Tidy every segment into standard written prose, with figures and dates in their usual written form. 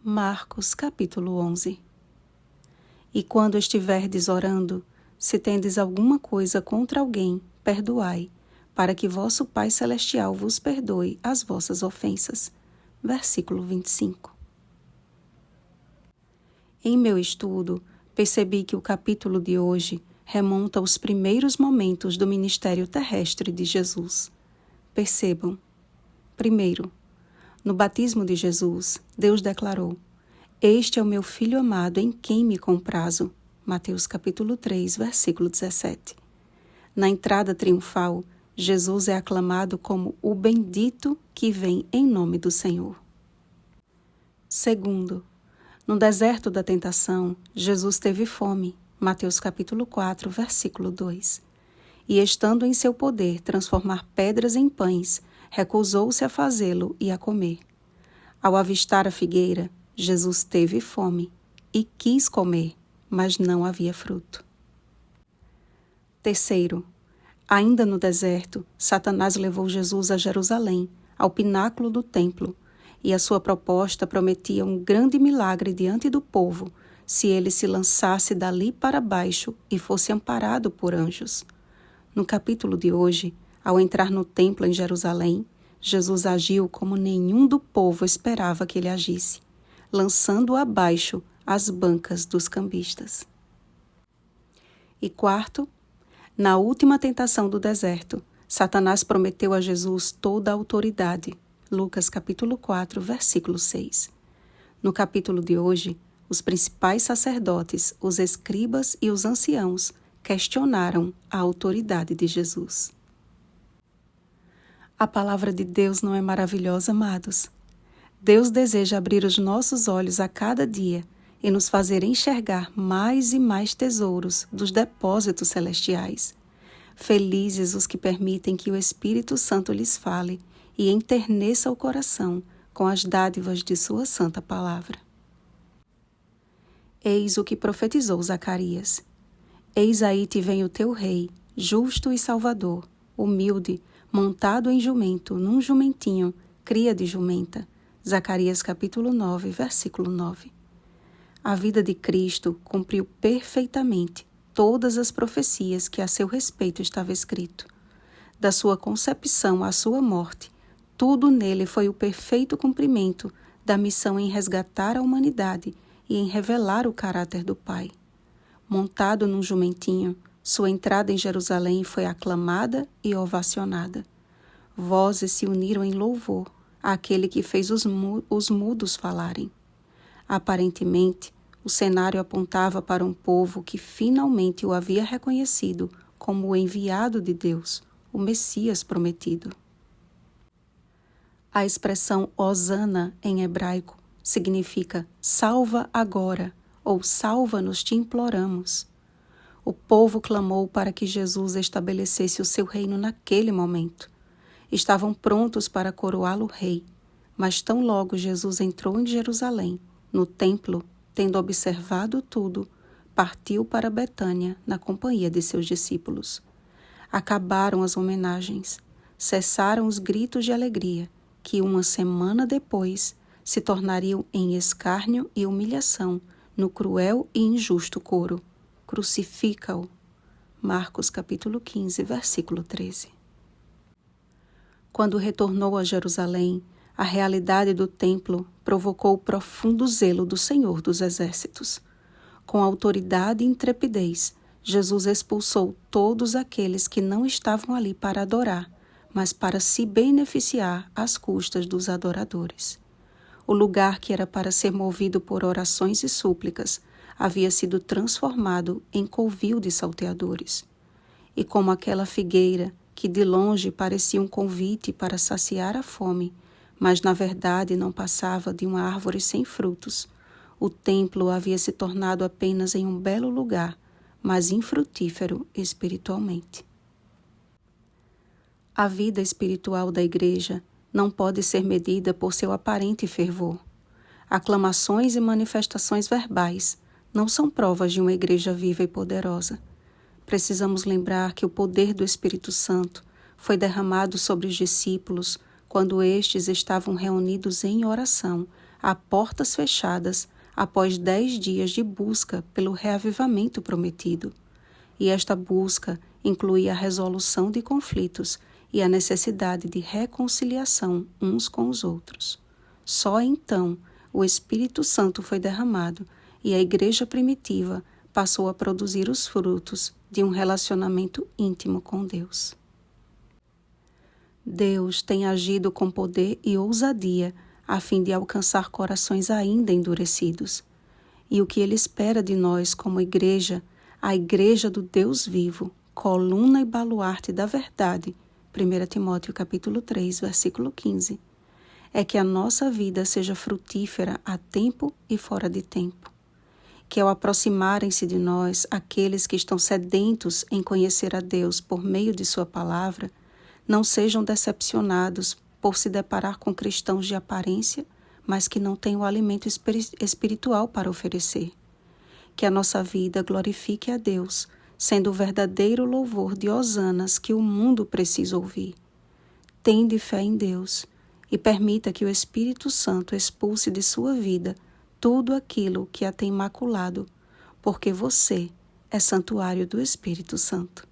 Marcos capítulo 11. E quando estiverdes orando, se tendes alguma coisa contra alguém, perdoai, para que vosso Pai Celestial vos perdoe as vossas ofensas. Versículo 25. Em meu estudo, percebi que o capítulo de hoje remonta aos primeiros momentos do ministério terrestre de Jesus. Percebam. Primeiro, no batismo de Jesus, Deus declarou: "Este é o meu Filho amado em quem me comprazo." Mateus capítulo 3, versículo 17. Na entrada triunfal, Jesus é aclamado como o bendito que vem em nome do Senhor. Segundo, no deserto da tentação, Jesus teve fome. Mateus capítulo 4, versículo 2. E estando em seu poder transformar pedras em pães, recusou-se a fazê-lo e a comer. Ao avistar a figueira, Jesus teve fome e quis comer, mas não havia fruto. Terceiro, ainda no deserto, Satanás levou Jesus a Jerusalém, ao pináculo do templo, e a sua proposta prometia um grande milagre diante do povo, se ele se lançasse dali para baixo e fosse amparado por anjos. No capítulo de hoje, ao entrar no templo em Jerusalém, Jesus agiu como nenhum do povo esperava que ele agisse, lançando abaixo as bancas dos cambistas. E quarto, na última tentação do deserto, Satanás prometeu a Jesus toda a autoridade. Lucas capítulo 4, versículo 6. No capítulo de hoje, os principais sacerdotes, os escribas e os anciãos questionaram a autoridade de Jesus. A palavra de Deus não é maravilhosa, amados? Deus deseja abrir os nossos olhos a cada dia e nos fazer enxergar mais e mais tesouros dos depósitos celestiais. Felizes os que permitem que o Espírito Santo lhes fale e enterneça o coração com as dádivas de sua santa palavra. Eis o que profetizou Zacarias. Eis aí te vem o teu rei, justo e salvador, humilde, montado em jumento, num jumentinho, cria de jumenta. Zacarias capítulo 9, versículo 9. A vida de Cristo cumpriu perfeitamente todas as profecias que a seu respeito estava escrito. Da sua concepção à sua morte, tudo nele foi o perfeito cumprimento da missão em resgatar a humanidade e em revelar o caráter do Pai. Montado num jumentinho, sua entrada em Jerusalém foi aclamada e ovacionada. Vozes se uniram em louvor àquele que fez os mudos falarem. Aparentemente, o cenário apontava para um povo que finalmente o havia reconhecido como o enviado de Deus, o Messias prometido. A expressão Hosana em hebraico significa salva agora ou salva-nos, te imploramos. O povo clamou para que Jesus estabelecesse o seu reino naquele momento. Estavam prontos para coroá-lo rei, mas tão logo Jesus entrou em Jerusalém, no templo, tendo observado tudo, partiu para Betânia na companhia de seus discípulos. Acabaram as homenagens, cessaram os gritos de alegria, que uma semana depois se tornariam em escárnio e humilhação no cruel e injusto coro: crucifica-o. Marcos capítulo 15, versículo 13. Quando retornou a Jerusalém, a realidade do templo provocou o profundo zelo do Senhor dos Exércitos. Com autoridade e intrepidez, Jesus expulsou todos aqueles que não estavam ali para adorar, mas para se beneficiar às custas dos adoradores. O lugar que era para ser movido por orações e súplicas havia sido transformado em covil de salteadores. E como aquela figueira, que de longe parecia um convite para saciar a fome, mas na verdade não passava de uma árvore sem frutos, o templo havia se tornado apenas em um belo lugar, mas infrutífero espiritualmente. A vida espiritual da igreja não pode ser medida por seu aparente fervor. Aclamações e manifestações verbais não são provas de uma igreja viva e poderosa. Precisamos lembrar que o poder do Espírito Santo foi derramado sobre os discípulos quando estes estavam reunidos em oração, a portas fechadas, após 10 dias de busca pelo reavivamento prometido. E esta busca incluía a resolução de conflitos e a necessidade de reconciliação uns com os outros. Só então o Espírito Santo foi derramado e a igreja primitiva passou a produzir os frutos de um relacionamento íntimo com Deus. Deus tem agido com poder e ousadia a fim de alcançar corações ainda endurecidos. E o que Ele espera de nós como igreja, a igreja do Deus vivo, coluna e baluarte da verdade, 1 Timóteo capítulo 3, versículo 15, é que a nossa vida seja frutífera a tempo e fora de tempo. Que ao aproximarem-se de nós aqueles que estão sedentos em conhecer a Deus por meio de sua palavra, não sejam decepcionados por se deparar com cristãos de aparência, mas que não têm o alimento espiritual para oferecer. Que a nossa vida glorifique a Deus, sendo o verdadeiro louvor de hosanas que o mundo precisa ouvir. Tende fé em Deus e permita que o Espírito Santo expulse de sua vida tudo aquilo que a tem maculado, porque você é santuário do Espírito Santo.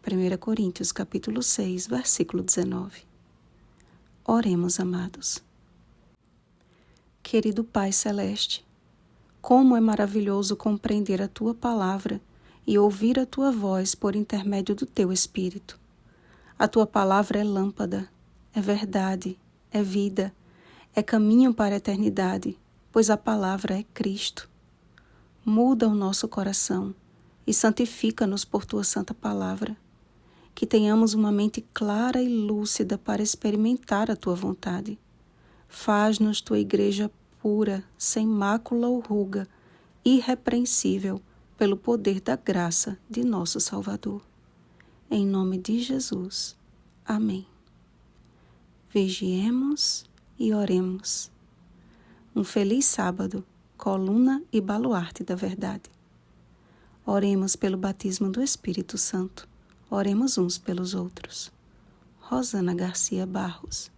1 Coríntios capítulo 6, versículo 19. Oremos, amados. Querido Pai Celeste, como é maravilhoso compreender a Tua palavra e ouvir a Tua voz por intermédio do Teu Espírito. A Tua palavra é lâmpada, é verdade, é vida, é caminho para a eternidade, pois a palavra é Cristo. Muda o nosso coração e santifica-nos por Tua santa palavra. Que tenhamos uma mente clara e lúcida para experimentar a Tua vontade. Faz-nos Tua igreja pura, sem mácula ou ruga, irrepreensível, pelo poder da graça de nosso Salvador. Em nome de Jesus. Amém. Vigiemos e oremos. Um feliz sábado, coluna e baluarte da verdade. Oremos pelo batismo do Espírito Santo. Oremos uns pelos outros. Rosana Garcia Barros.